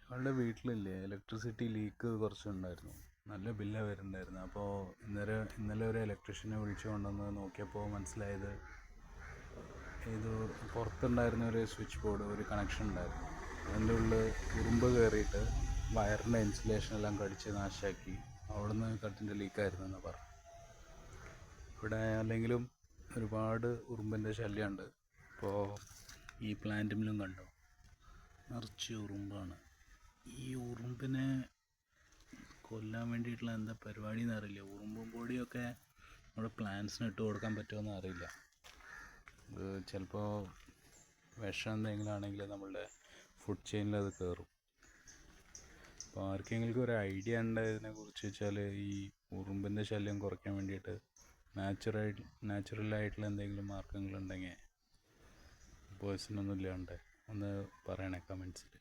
ഞങ്ങളുടെ വീട്ടിലില്ലേ electricity leak കുറച്ചുണ്ടായിരുന്നു. നല്ല ബില്ലാണ് വരുന്നുണ്ടായിരുന്നു. അപ്പോൾ ഇന്നലെ ഒരു ഇലക്ട്രീഷ്യനെ വിളിച്ചു കൊണ്ടുവന്ന് നോക്കിയപ്പോൾ മനസ്സിലായത് ഇത് പുറത്തുണ്ടായിരുന്ന ഒരു സ്വിച്ച് ബോർഡ്, ഒരു കണക്ഷൻ ഉണ്ടായിരുന്നു. അതിൻ്റെ ഉള്ളിൽ ഉറുമ്പ് കയറിയിട്ട് വയറിൻ്റെ ഇൻസുലേഷൻ എല്ലാം കടിച്ച് നാശാക്കി. അവിടുന്ന് കറണ്ടിൻ്റെ ലീക്കായിരുന്നു എന്ന് പറഞ്ഞു. ഇവിടെ അല്ലെങ്കിലും ഒരുപാട് ഉറുമ്പിൻ്റെ ശല്യമുണ്ട്. ഇപ്പോൾ ഈ പ്ലാന്റിലും കണ്ടോ, നിറച്ച് ഉറുമ്പാണ്. ഈ ഉറുമ്പിനെ കൊല്ലാൻ വേണ്ടിയിട്ടുള്ള എന്താ പരിപാടി എന്നറിയില്ല. ഉറുമ്പും പൊടിയൊക്കെ നമ്മുടെ പ്ലാന്റ്സിന് ഇട്ട് കൊടുക്കാൻ പറ്റുമെന്ന് അറിയില്ല. ഇത് ചിലപ്പോൾ വിഷം എന്തെങ്കിലും ആണെങ്കിൽ നമ്മളുടെ ഫുഡ് ചെയിനിൽ അത് കയറും. അപ്പോൾ ആർക്കെങ്കിലും ഒരു ഐഡിയ ഉണ്ടതിനെ കുറിച്ച് വെച്ചാൽ, ഈ ഉറുമ്പിൻ്റെ ശല്യം കുറയ്ക്കാൻ വേണ്ടിയിട്ട് നാച്ചുറലായിട്ടുള്ള എന്തെങ്കിലും മാർഗ്ഗങ്ങളുണ്ടെങ്കിൽ പോയ്സണൊന്നും ഇല്ലാണ്ട് ഒന്ന് പറയണേ കമൻസിൽ.